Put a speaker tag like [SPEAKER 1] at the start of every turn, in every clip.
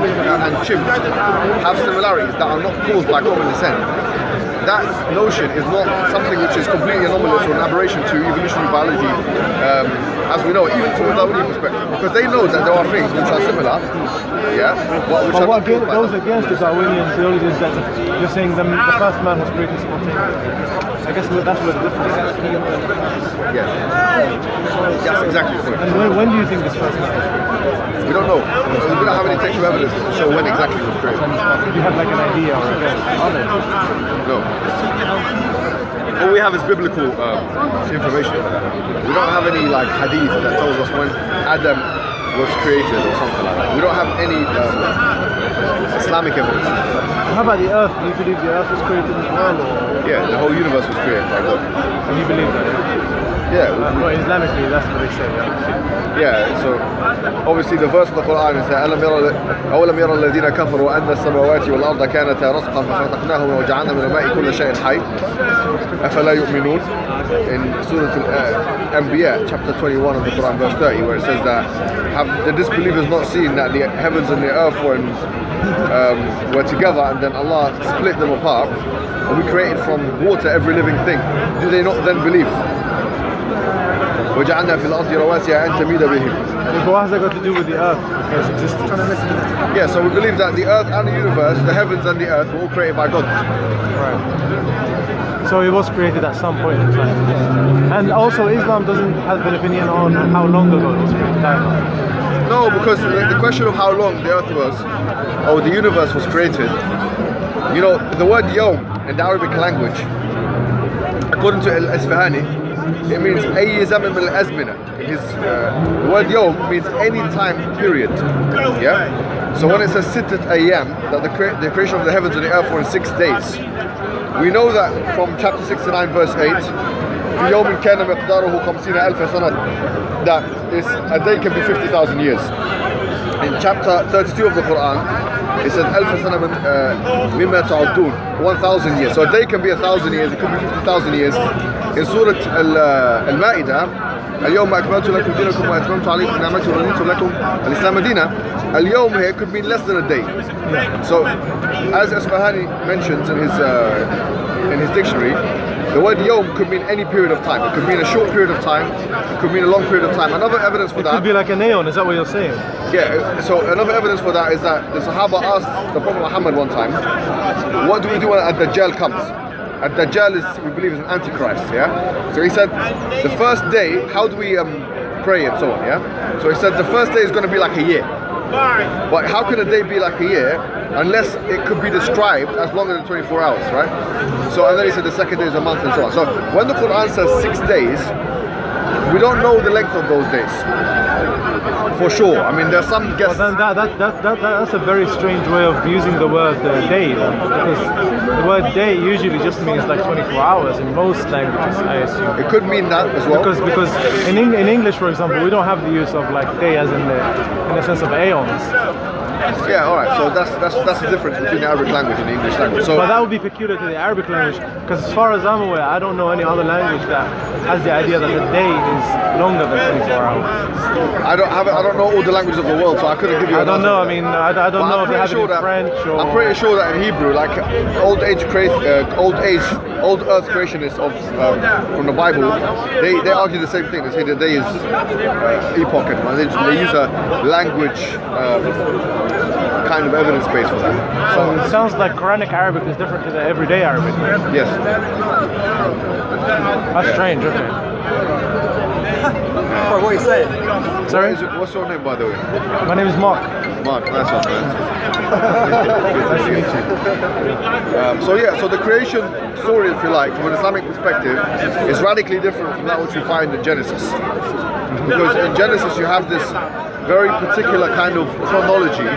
[SPEAKER 1] and chimps have similarities that are not caused by common descent, that notion is not something which is completely anomalous or an aberration to evolutionary biology, as we know, even from a Darwinian perspective, because they know that there are things which are similar,
[SPEAKER 2] but what goes against the Darwinian theology is that you're saying the first man was created spontaneously. I guess that's where the difference is.
[SPEAKER 1] Yeah. That's exactly the point.
[SPEAKER 2] And when do you think this first man was created?
[SPEAKER 1] We don't know. We don't have any textual evidence to show when exactly it was created.
[SPEAKER 2] Do you have like an idea or a guess?
[SPEAKER 1] No. All we have is biblical information. We don't have any like hadith that tells us when Adam was created or something like that. We don't have any Islamic evidence.
[SPEAKER 2] How about the earth? Do you believe the earth was created as well? Or?
[SPEAKER 1] Yeah, the whole universe was created by God.
[SPEAKER 2] And you believe that?
[SPEAKER 1] Yeah.
[SPEAKER 2] Well, Islamically, that's what they say.
[SPEAKER 1] Yeah, so obviously the verse of the Quran is that أَوَلَمْ يَرَى الَّذِينَ كَفَرُوا أَنَّ السَّمَاوَاتِ وَالْأَرْضَ كَانَتَا رَتْقًا فَفَتَقْنَاهُمَا وَجَعَلْنَا مِنَ الْمَاءِ كُلَّ شَيْءٍ حَيٍّ أَفَلَا يُؤْمِنُونَ in Surah Al-Anbiya, chapter 21 of the Quran, verse 30, where it says that have the disbelievers not seen that the heavens and the earth were together, and then Allah split them apart, and we created from water every living thing. Do they not then believe? وَجَعَلْنَا فِي الْأَرْضِ رَوَاسِيَ أَن تَمِيدَ بِهِمْ.
[SPEAKER 2] But what has that got to do with the earth?
[SPEAKER 1] Yeah, so we believe that the earth and the universe, the heavens and the earth, were all created by God.
[SPEAKER 2] Right. So it was created at some point in time. And also Islam doesn't have an opinion on how long ago it was created.
[SPEAKER 1] No, because the question of how long the earth was, or the universe was created, you know, the word yawm in the Arabic language, according to Al-Isfahani, it means أي زمن من الأزمنة. The word yawm means any time period. Yeah. So when it says sittat ayyam, that the creation of the heavens and the earth were in 6 days, we know that from chapter 69 verse 8, في يوم كان مقداره 50,000 سنة, that a day can be 50,000 years. In chapter 32 of the Quran, it says 1000 سنة مما تعدون, 1,000 years. So a day can be 1,000 years, it could be 50,000 years. In Surah Al-Ma'idah, اليوم أكملت لكم دينكم وأتممت عليكم نعمتي ورضيت لكم الإسلام دينا. اليوم here could mean less than a day. So, as Isfahani mentions in his dictionary, the word yawm could mean any period of time. It could mean a short period of time, it could mean a long period of time. Another evidence for that...
[SPEAKER 2] It could be like an aeon, is that what you're saying?
[SPEAKER 1] Yeah, so another evidence for that is that the Sahaba asked the Prophet Muhammad one time, what do we do when Ad-Dajjal comes? Ad-Dajjal is, we believe, is an antichrist, yeah? So he said, the first day, how do we pray and so on, yeah? So he said, the first day is going to be like a year. But how can a day be like a year unless it could be described as longer than 24 hours, right? So, and then he said the second day is a month and so on. So when the Quran says 6 days, we don't know the length of those days. For sure. I mean, there's some guess.
[SPEAKER 2] Well, then that's a very strange way of using the word day, because the word day usually just means like 24 hours in most languages, I assume.
[SPEAKER 1] It could mean that as well.
[SPEAKER 2] Because in English, for example, we don't have the use of like day as in the sense of aeons.
[SPEAKER 1] Yeah, all right. So that's the difference between the Arabic language and the English language. So,
[SPEAKER 2] but that would be peculiar to the Arabic language, because as far as I'm aware, I don't know any other language that has the idea that the day is longer than 24 hours.
[SPEAKER 1] I don't know all the languages of the world, so I couldn't give you.
[SPEAKER 2] I don't know. I mean, I don't know if they have it in French or.
[SPEAKER 1] I'm pretty sure that in Hebrew, like old earth creationists of from the Bible, they argue the same thing. They say the day is epoch, and they use a language. Kind of evidence base for that.
[SPEAKER 2] So it sounds like Quranic Arabic is different to the everyday Arabic.
[SPEAKER 1] Yes.
[SPEAKER 2] That's strange, okay.
[SPEAKER 3] What are you saying?
[SPEAKER 2] Sorry?
[SPEAKER 1] What's your name, by the way?
[SPEAKER 2] My name is Mark.
[SPEAKER 1] Mark, nice one, man.
[SPEAKER 2] Nice to meet you.
[SPEAKER 1] So the creation story, if you like, from an Islamic perspective, is radically different from that which you find in Genesis. Because in Genesis you have this very particular kind of chronology,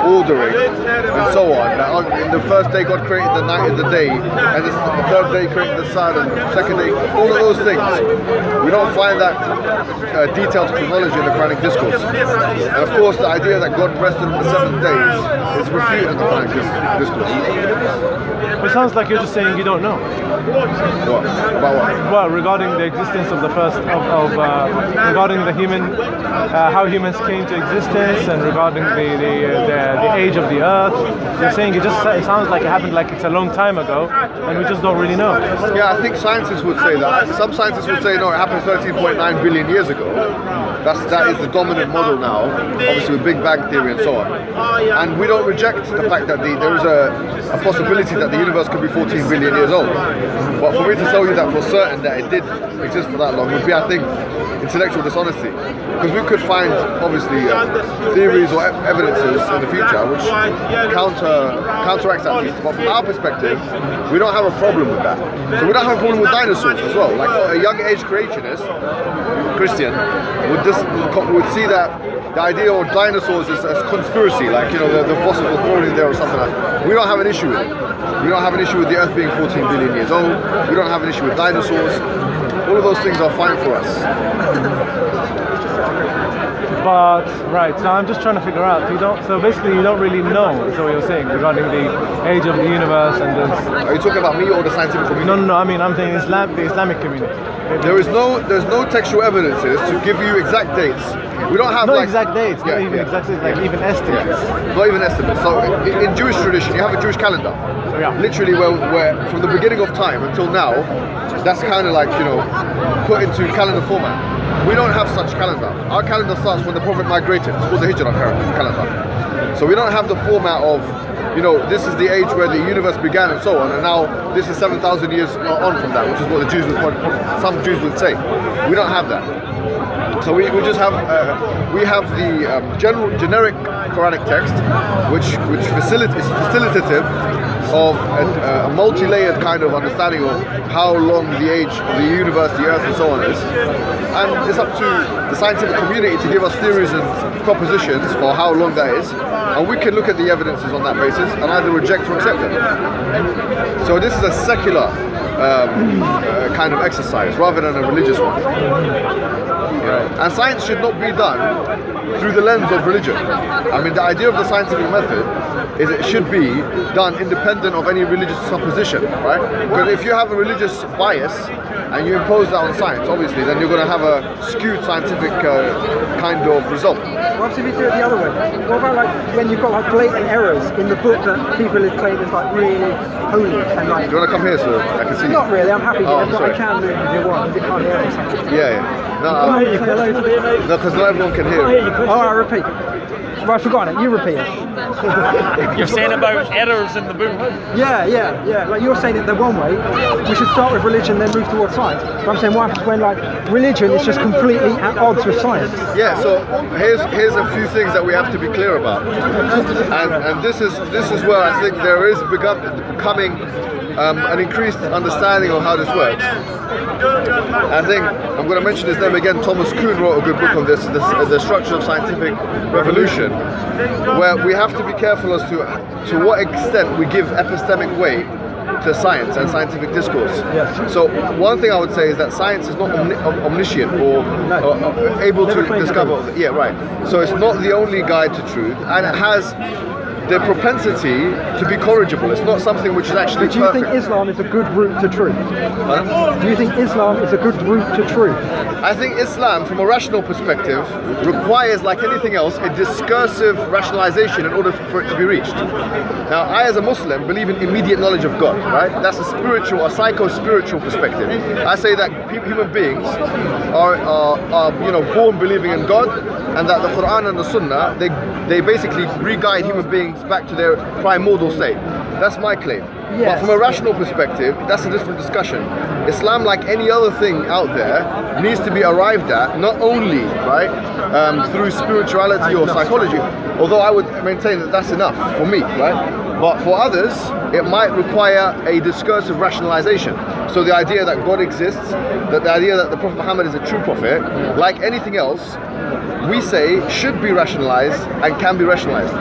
[SPEAKER 1] ordering, and so on. In the first day God created the night and the day, and the third day created the sun, and the second day, all of those things. We don't find that detailed chronology in the Quranic discourse. And of course the idea that God rested on the 7 days is refuted in the Quranic discourse.
[SPEAKER 2] It sounds like you're just saying you don't know.
[SPEAKER 1] What? About what?
[SPEAKER 2] Well, regarding the existence of the first, regarding the human, how humans came to existence, and regarding the the age of the Earth. They're saying it sounds like it happened like it's a long time ago, and we just don't really know.
[SPEAKER 1] Yeah, I think scientists would say that. Some scientists would say no, it happened 13.9 billion years ago. That is the dominant model now, obviously with Big Bang theory and so on. And we don't reject the fact that there is a possibility that the universe could be 14 billion years old. But for me to tell you that for certain that it did exist for that long would be, I think, intellectual dishonesty. Because we could find, obviously, theories or evidences in the future which counteracts that piece. But from our perspective, we don't have a problem with that. So we don't have a problem with dinosaurs as well. Like a young age creationist, Christian, would see that the idea of dinosaurs is a conspiracy, like, you know, the fossils were thrown in there or something like that. We don't have an issue with it. We don't have an issue with the Earth being 14 billion years old. We don't have an issue with dinosaurs. All of those things are fine for us.
[SPEAKER 2] But right, so I'm just trying to figure out. So basically, you don't really know. Is what you're saying regarding the age of the universe and this.
[SPEAKER 1] Are you talking about me or the scientific community?
[SPEAKER 2] No. I mean, I'm saying the Islamic community.
[SPEAKER 1] There's no textual evidences to give you exact dates. We don't have
[SPEAKER 2] exact dates, not even exact dates, like even estimates.
[SPEAKER 1] Not even estimates. So in Jewish tradition, you have a Jewish calendar.
[SPEAKER 2] Yeah.
[SPEAKER 1] Literally, where from the beginning of time until now, that's kind of like, you know, put into calendar format. We don't have such calendar. Our calendar starts when the Prophet migrated. It's called the Hijrah calendar. So we don't have the format of, you know, this is the age where the universe began and so on, and now this is 7,000 years on from that, which is what the Jews some Jews would say. We don't have that. So we just have the generic Quranic text, which is facilitative of a multi-layered kind of understanding of how long the age of the universe, the Earth, and so on is. And it's up to the scientific community to give us theories and propositions for how long that is, and we can look at the evidences on that basis and either reject or accept them. So this is a secular kind of exercise rather than a religious one. And science should not be done through the lens of religion. I mean, the idea of the scientific method is it should be done independent of any religious supposition, right? Because if you have a religious bias and you impose that on science, obviously, then you're going to have a skewed scientific kind of result.
[SPEAKER 3] What if you do it the other way? What about like when you've got like blatant errors in the book that people have claimed is like really holy and like?
[SPEAKER 1] Do you want to come here so I can see you?
[SPEAKER 3] Not really. I'm happy here, but
[SPEAKER 1] sorry.
[SPEAKER 3] I can move if you want. If you can't hear or something.
[SPEAKER 1] Yeah. No,
[SPEAKER 3] Say hello to me, mate.
[SPEAKER 1] no, because not everyone can hear.
[SPEAKER 3] Oh, I repeat. Well, I've forgotten it. You repeat it.
[SPEAKER 4] You're saying about errors in the book?
[SPEAKER 3] Yeah. Like you're saying it the one way. We should start with religion, then move towards science. But I'm saying what happens when like religion is just completely at odds with science?
[SPEAKER 1] Yeah. So here's a few things that we have to be clear about, and this is where I think there is becoming an increased understanding of how this works. I think I'm going to mention his name again. Thomas Kuhn wrote a good book on this, the structure of scientific revolution, where we have to be careful as to what extent we give epistemic weight to science and scientific discourse.
[SPEAKER 3] Yes.
[SPEAKER 1] So one thing I would say is that science is not omniscient or able to discover. Yeah, right. So it's not the only guide to truth, and it has the propensity to be corrigible. It's not something which is actually
[SPEAKER 3] Do you
[SPEAKER 1] perfect.
[SPEAKER 3] think Islam is a good route to truth?
[SPEAKER 1] Huh?
[SPEAKER 3] Do you think Islam is a good route to truth?
[SPEAKER 1] I think Islam, from a rational perspective, requires, like anything else, a discursive rationalization in order for it to be reached. Now, I, as a Muslim, believe in immediate knowledge of God, right? That's a spiritual, a psycho-spiritual perspective. I say that human beings are born believing in God, and that the Quran and the Sunnah, they basically re-guide human beings back to their primordial state. That's my claim.
[SPEAKER 3] Yes.
[SPEAKER 1] But from a rational perspective, that's a different discussion. Islam, like any other thing out there, needs to be arrived at not only through spirituality or psychology, although I would maintain that that's enough for me, right? But for others, it might require a discursive rationalization. So the idea that God exists, that the idea that the Prophet Muhammad is a true prophet, like anything else, we say should be rationalized and can be rationalized.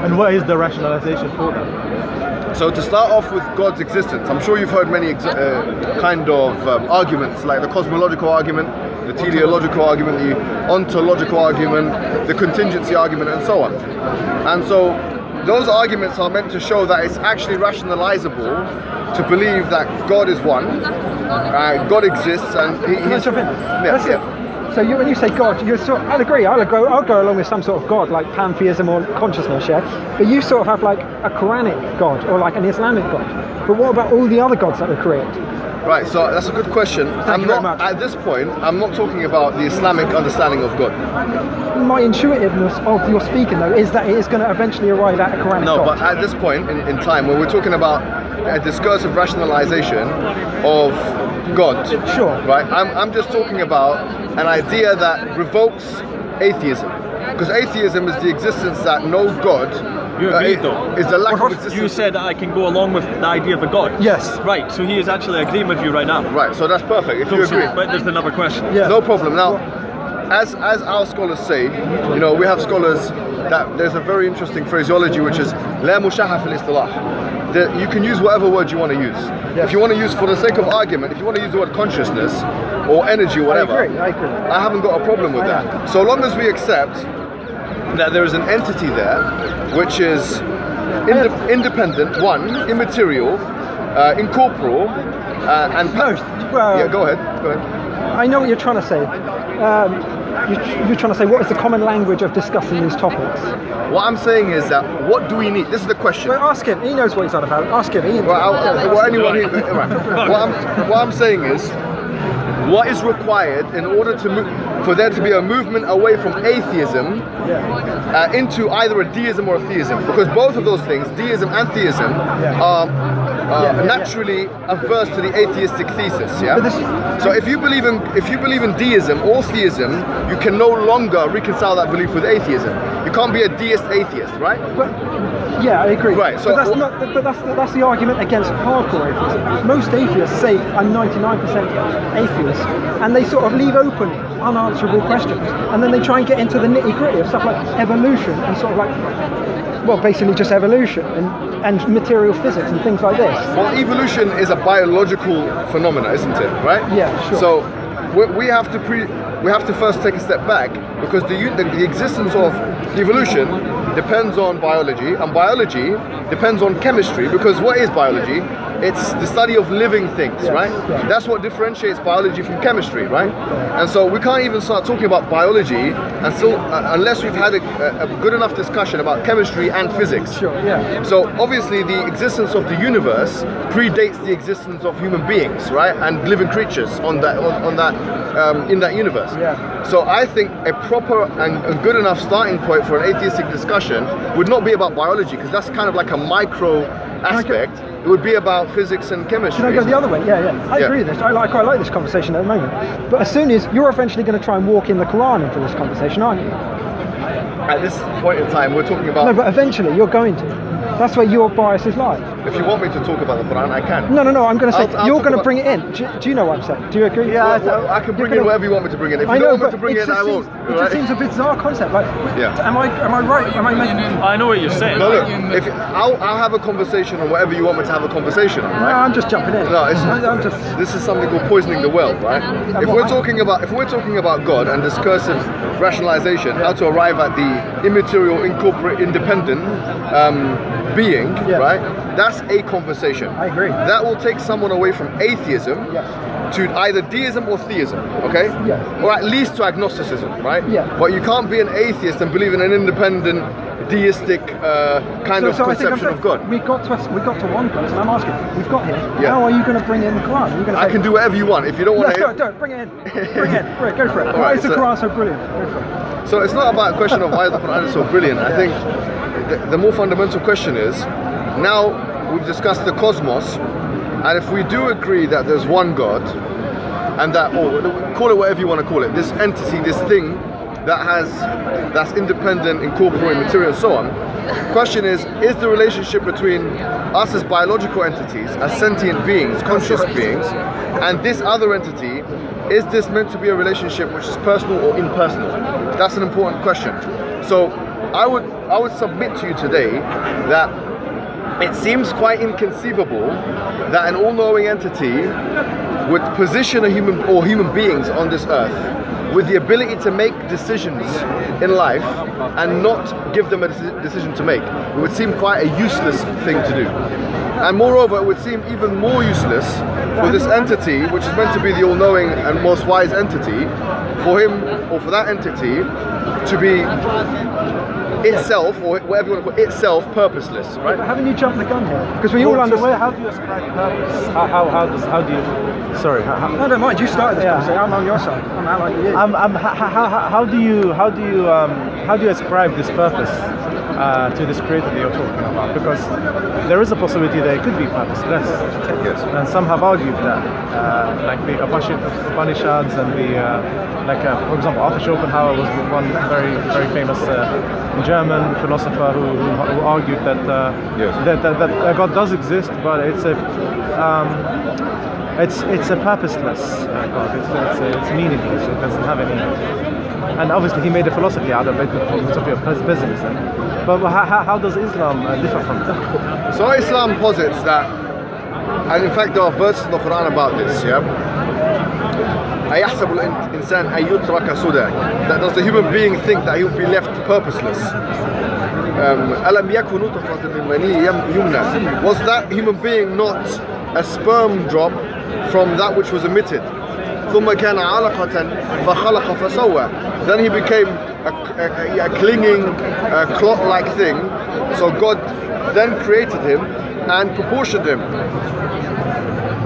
[SPEAKER 2] And what is the rationalization for that?
[SPEAKER 1] So to start off with God's existence, I'm sure you've heard many kind of arguments, like the cosmological argument, the teleological argument, the ontological argument, the contingency argument, and so on. And so those arguments are meant to show that it's actually rationalizable to believe that God is one, God exists, and
[SPEAKER 3] Can I jump in?
[SPEAKER 1] Yeah.
[SPEAKER 3] So So when you say God, you're sort of, I'll agree, I'll go along with some sort of God, like pantheism or consciousness, yeah? But you sort of have like a Quranic God or like an Islamic God. But what about all the other gods that were created?
[SPEAKER 1] Right, so that's a good question.
[SPEAKER 3] Thank you very much.
[SPEAKER 1] At this point, I'm not talking about the Islamic understanding of God.
[SPEAKER 3] My intuitiveness of your speaking, though, is that it is going to eventually arrive at a Quranic God.
[SPEAKER 1] No, but at this point in time, when we're talking about a discursive rationalization of God,
[SPEAKER 3] Sure.
[SPEAKER 1] right? I'm just talking about an idea that revokes atheism. Because atheism is the existence that no God
[SPEAKER 4] You agree, though?
[SPEAKER 1] is the lack of existence.
[SPEAKER 4] You said that I can go along with the idea of a God.
[SPEAKER 3] Yes.
[SPEAKER 4] Right, so he is actually agreeing with you right now.
[SPEAKER 1] Right, so that's perfect. If you agree.
[SPEAKER 4] But there's another question.
[SPEAKER 3] Yeah.
[SPEAKER 1] No problem. Now, as our scholars say, you know, we have scholars that there's a very interesting phraseology which is لا مشاحة في الاصطلاح. You can use whatever word you want to use.
[SPEAKER 3] Yes.
[SPEAKER 1] If you want to use, for the sake of argument, if you want to use the word consciousness or energy or whatever,
[SPEAKER 3] I agree.
[SPEAKER 1] I haven't got a problem with that. So long as we accept that there is an entity there which is independent, one, immaterial, incorporeal, and...
[SPEAKER 3] well,
[SPEAKER 1] yeah, go ahead.
[SPEAKER 3] I know what you're trying to say. You're trying to say what is the common language of discussing these topics?
[SPEAKER 1] What I'm saying is that what do we need? This is the question.
[SPEAKER 3] Well, ask him. He knows what he's on about. Ask him.
[SPEAKER 1] What I'm saying is, what is required in order to for there to be a movement away from atheism into either a deism or a theism? Because both of those things, deism and theism, are naturally averse to the atheistic thesis. Yeah. So if you believe in deism or theism, you can no longer reconcile that belief with atheism. You can't be a deist atheist, right?
[SPEAKER 3] But, yeah, I agree.
[SPEAKER 1] Right. So
[SPEAKER 3] but that's the argument against hardcore atheists. Most atheists say I'm 99% atheist, and they sort of leave open unanswerable questions, and then they try and get into the nitty-gritty of stuff like evolution and sort of like, well, basically just evolution and material physics and things like this.
[SPEAKER 1] Well, evolution is a biological phenomena, isn't it? Right?
[SPEAKER 3] Yeah, sure.
[SPEAKER 1] So we have to first take a step back, because the existence of evolution depends on biology, and biology depends on chemistry, because what is biology? It's the study of living things, right? Yeah. That's what differentiates biology from chemistry, right? And so we can't even start talking about biology unless we've had a good enough discussion about chemistry and physics.
[SPEAKER 3] Sure, yeah.
[SPEAKER 1] So obviously the existence of the universe predates the existence of human beings, right? And living creatures in that universe.
[SPEAKER 3] Yeah.
[SPEAKER 1] So I think a proper and a good enough starting point for an atheistic discussion would not be about biology, because that's kind of like a micro aspect. It would be about physics and chemistry.
[SPEAKER 3] Can I go the other way? Yeah. I agree with this. I quite like this conversation at the moment. But as soon as you're eventually going to try and walk in the Quran into this conversation, aren't you?
[SPEAKER 1] At this point in time, we're talking about...
[SPEAKER 3] No, but eventually you're going to. That's where your biases lie.
[SPEAKER 1] If you want me to talk about the Quran, I can.
[SPEAKER 3] No, I'm going to say you're going to bring it in. Do you know what I'm saying? Do you agree?
[SPEAKER 1] Yeah, I can bring in whatever you want me to bring in. If you don't want me to bring in, I won't.
[SPEAKER 3] It just seems a bizarre concept. Like, am I right? Am I making?
[SPEAKER 4] I know what you're saying.
[SPEAKER 1] No, look. I'll have a conversation on whatever you want me to have a conversation on, right?
[SPEAKER 3] No, I'm just jumping in.
[SPEAKER 1] No, this is something called poisoning the well, right? If we're talking about God and discursive rationalization, how to arrive at the immaterial, incorporate, independent being, right? That's a conversation.
[SPEAKER 3] I agree.
[SPEAKER 1] That will take someone away from atheism to either deism or theism, okay?
[SPEAKER 3] Yeah.
[SPEAKER 1] Or at least to agnosticism, right?
[SPEAKER 3] Yeah.
[SPEAKER 1] But you can't be an atheist and believe in an independent, deistic kind of conception of God.
[SPEAKER 3] We got to one place, and I'm asking, we've got here. How are you going to bring in the Quran? Are you going to
[SPEAKER 1] I can do whatever you want. If you don't want to...
[SPEAKER 3] Don't. Bring it in. Bring it in. Go for it. Why is the Quran so brilliant? Go for it.
[SPEAKER 1] So it's not about a question of why the Quran is so brilliant. I think the more fundamental question is, now we've discussed the cosmos, and if we do agree that there's one God, and that, or call it whatever you want to call it, this entity, this thing that's independent, incorporeal, material, and so on. The question is the relationship between us as biological entities, as sentient beings, conscious beings, and this other entity, is this meant to be a relationship which is personal or impersonal? That's an important question. So I would submit to you today that it seems quite inconceivable that an all-knowing entity would position human beings on this earth with the ability to make decisions in life and not give them a decision to make. It would seem quite a useless thing to do. And moreover, it would seem even more useless for this entity, which is meant to be the all-knowing and most wise entity, for him or for that entity to be itself, or whatever you want to call it, itself purposeless, right?
[SPEAKER 3] Haven't you jumped the gun here? Because we all
[SPEAKER 2] So
[SPEAKER 3] understand.
[SPEAKER 2] how do you ascribe purpose? How do you? Sorry.
[SPEAKER 3] I don't mind. You started this conversation. I'm on your side. I'm allied with you.
[SPEAKER 2] How do you ascribe this purpose to this creator that you're talking about? Because there is a possibility that it could be purposeless.
[SPEAKER 1] Yes.
[SPEAKER 2] And some have argued that, like the Upanishads and for example, Arthur Schopenhauer was one very famous German philosopher who argued that that God does exist, but it's a purposeless God. It's meaningless. It doesn't have any. And obviously, he made a philosophy out of it, the philosophy of pessimism. But how does Islam differ from that?
[SPEAKER 1] So Islam posits that, and in fact there are verses in the Quran about this, yeah? أَيَحْسَبُ الْإِنسَانَ أَن يُتْرَكَ سُدًى, that does the human being think that he will be left purposeless? أَلَمْ يَكُنْ نُطْفَةً مِنْ مَنِيٍّ يُمْنَى, was that human being not a sperm drop from that which was emitted? ثُمَّ كَانَ عَلَقَةً فَخَلَقَ فَسَوَّى, then he became a clinging, clot-like thing. So God then created him and proportioned him.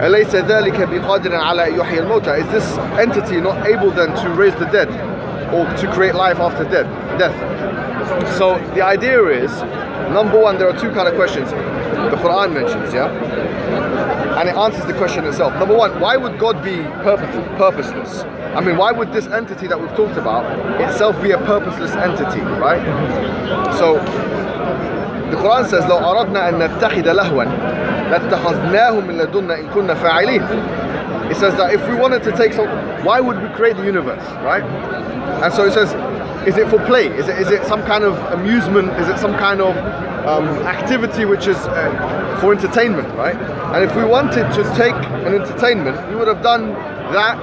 [SPEAKER 1] أَلَيْسَ ذَلِكَ بِقَادِرٍ عَلَى أَن يُحْيِيَ الْمَوْتَى, is this entity not able then to raise the dead or to create life after death? So the idea is, number one, there are two kind of questions the Quran mentions, yeah? And it answers the question itself. Number one, why would God be purposeless? I mean, why would this entity that we've talked about itself be a purposeless entity, right? So the Quran says, لو أردنا أن نتخذ لهوا لاتخذناه من لدنا إن كنا فاعلين. It says that if we wanted to take some, why would we create the universe, right? And so it says, is it for play? Is it some kind of amusement? Is it some kind of activity which is for entertainment, right? And if we wanted to take an entertainment, we would have done that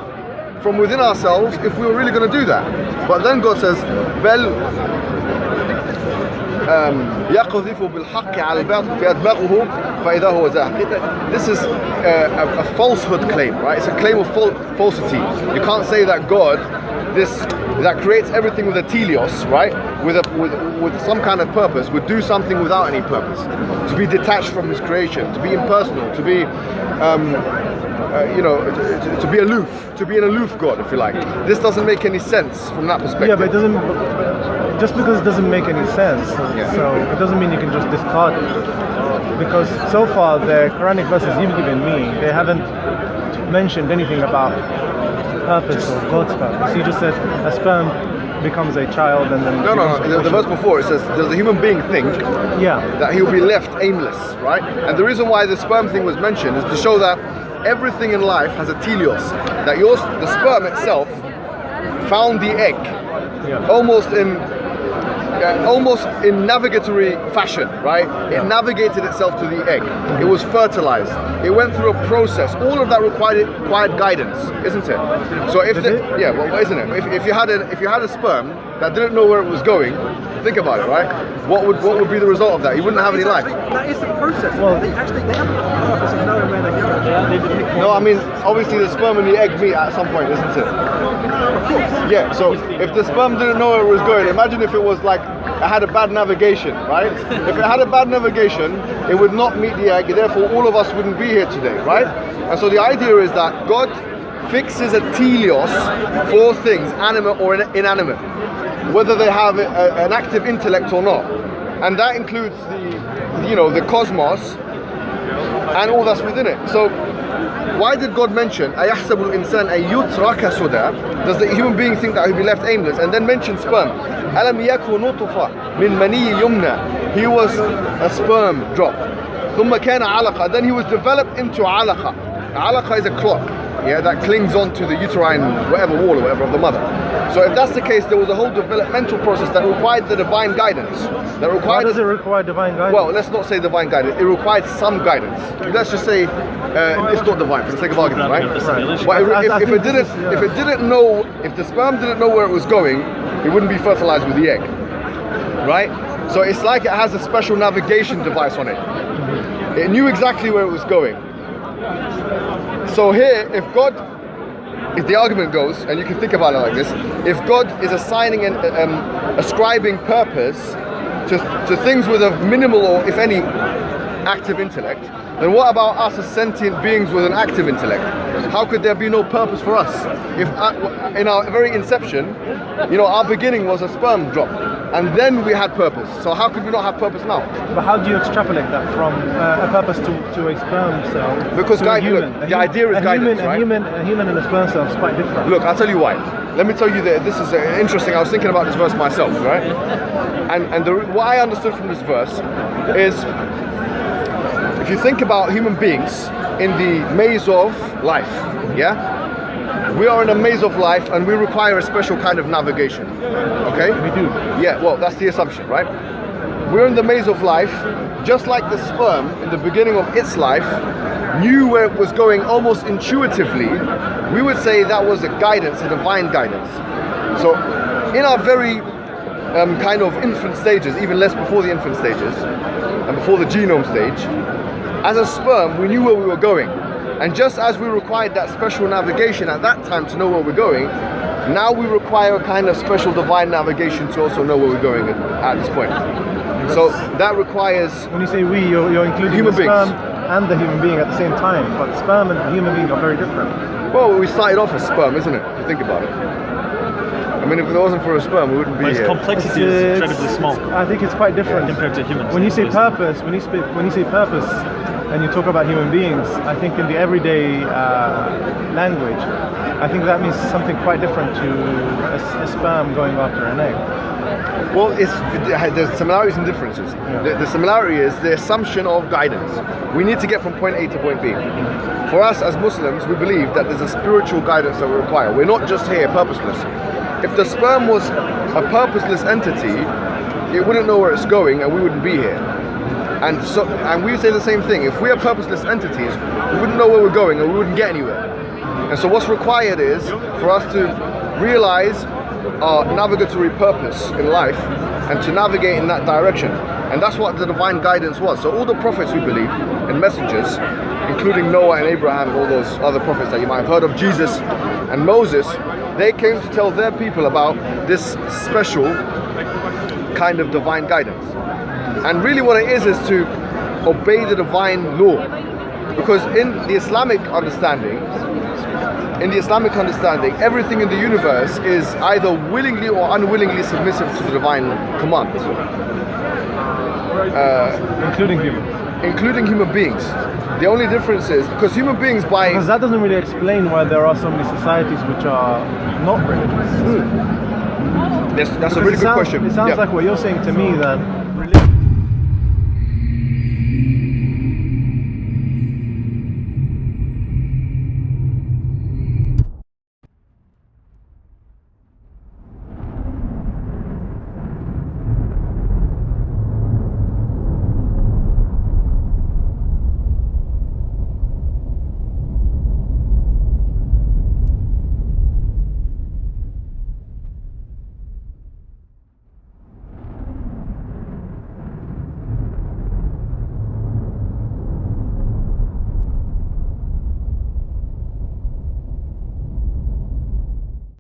[SPEAKER 1] from within ourselves if we were really going to do that. But then God says, بل يقذف بالحق على الباطل فيدمغه فإذا هو زاهق. This is a falsehood claim, right? It's a claim of falsity. You can't say that God, that creates everything with a teleos, right? With some kind of purpose, would do something without any purpose. To be detached from his creation, to be impersonal, to be to be aloof, to be an aloof God, if you like. This doesn't make any sense from that perspective.
[SPEAKER 2] Yeah, but it doesn't. Just because it doesn't make any sense, so it doesn't mean you can just discard it. Because so far the Quranic verses you've given me, they haven't mentioned anything about purpose or God's purpose. You just said a sperm becomes a child and then...
[SPEAKER 1] No. The verse before, it says, does the human being think that he will be left aimless, right? And the reason why the sperm thing was mentioned is to show that everything in life has a teleos. That the sperm itself found the egg almost in navigatory fashion, right? It navigated itself to the egg. It was fertilized. It went through a process. All of that required guidance, isn't it? So isn't it? If you had a sperm that didn't know where it was going, think about it, right? What would be the result of that? You wouldn't have any life.
[SPEAKER 3] That is the process. Well, they haven't got the purpose of knowing where they're going.
[SPEAKER 1] No, I mean, obviously the sperm and the egg meet at some point, isn't it?
[SPEAKER 3] Of course.
[SPEAKER 1] Yeah, so if the sperm didn't know where it was going, imagine if it was like, it had a bad navigation, right? If it had a bad navigation, it would not meet the egg, therefore all of us wouldn't be here today, right? And so the idea is that God fixes a teleos for things, animate or inanimate, whether they have an active intellect or not. And that includes the cosmos and all that's within it. So why did God mention أَيَحْسَبُ الْإِنسَانَ أَن يُتْرَكَ سُدًى? Does the human being think that he'll be left aimless? And then mention sperm. أَلَمْ يَكُنْ نُطْفَةً مِنْ مَنِيٍّ يُمْنَى, he was a sperm drop. ثُمَّ كَانَ عَلَقَةً, then he was developed into alaqa. Alaqa is a clot, that clings on to the uterine wall or whatever of the mother. So if that's the case, there was a whole developmental process that required the divine guidance.
[SPEAKER 2] Why does it require divine guidance?
[SPEAKER 1] Well, let's not say divine guidance. It required some guidance. Let's just say it's not divine for the sake of argument, right? But if the sperm didn't know where it was going, it wouldn't be fertilized with the egg, right? So it's like it has a special navigation device on it. It knew exactly where it was going. So here, if God if the argument goes, and you can think about it like this, if God is assigning and ascribing purpose to things with a minimal or if any active intellect, then what about us as sentient beings with an active intellect? How could there be no purpose for us? If in our very inception, our beginning was a sperm drop, and then we had purpose. So how could we not have purpose now?
[SPEAKER 2] But how do you extrapolate that from a purpose to a sperm cell?
[SPEAKER 1] Because
[SPEAKER 2] to a human?
[SPEAKER 1] look, the idea is guidance, right?
[SPEAKER 2] A human and a sperm cell is quite different.
[SPEAKER 1] Look, I'll tell you why. Let me tell you that this is interesting. I was thinking about this verse myself, right? And what I understood from this verse is, if you think about human beings in the maze of life, yeah? We are in a maze of life and we require a special kind of navigation, okay?
[SPEAKER 2] We do.
[SPEAKER 1] Yeah, well, that's the assumption, right? We're in the maze of life, just like the sperm in the beginning of its life knew where it was going almost intuitively. We would say that was a guidance, a divine guidance. So in our very kind of infant stages, even less before the infant stages, and before the genome stage, as a sperm, we knew where we were going. And just as we required that special navigation at that time to know where we're going, now we require a kind of special divine navigation to also know where we're going at this point. So that requires...
[SPEAKER 2] When you say we, you're including
[SPEAKER 1] human
[SPEAKER 2] the sperm
[SPEAKER 1] beings
[SPEAKER 2] and the human being at the same time, but sperm and the human being are very different.
[SPEAKER 1] Well, we started off as sperm, isn't it? If you think about it. I mean, if it wasn't for a sperm, we wouldn't be
[SPEAKER 4] But its
[SPEAKER 1] here.
[SPEAKER 4] complexity is incredibly small
[SPEAKER 2] I think it's quite different
[SPEAKER 4] compared to humans.
[SPEAKER 2] When you say purpose, when you say purpose, and you talk about human beings, I think in the everyday language, I think that means something quite different to a sperm going after an egg.
[SPEAKER 1] Well, there's similarities and differences.
[SPEAKER 2] Yeah.
[SPEAKER 1] The similarity is the assumption of guidance. We need to get from point A to point B. For us as Muslims, we believe that there's a spiritual guidance that we require. We're not just here purposeless. If the sperm was a purposeless entity, it wouldn't know where it's going and we wouldn't be here. And we say the same thing. If we are purposeless entities, we wouldn't know where we're going and we wouldn't get anywhere. And so what's required is for us to realize our navigatory purpose in life and to navigate in that direction. And that's what the divine guidance was. So all the prophets, we believe, and messengers, including Noah and Abraham and all those other prophets that you might have heard of, Jesus and Moses, they came to tell their people about this special kind of divine guidance. And really what it is to obey the divine law. Because in the Islamic understanding, everything in the universe is either willingly or unwillingly submissive to the divine command. Including human beings. The only difference is, because human beings
[SPEAKER 2] Because that doesn't really explain why there are so many societies which are not religious.
[SPEAKER 1] That's a really good question.
[SPEAKER 2] It sounds like what you're saying to me, that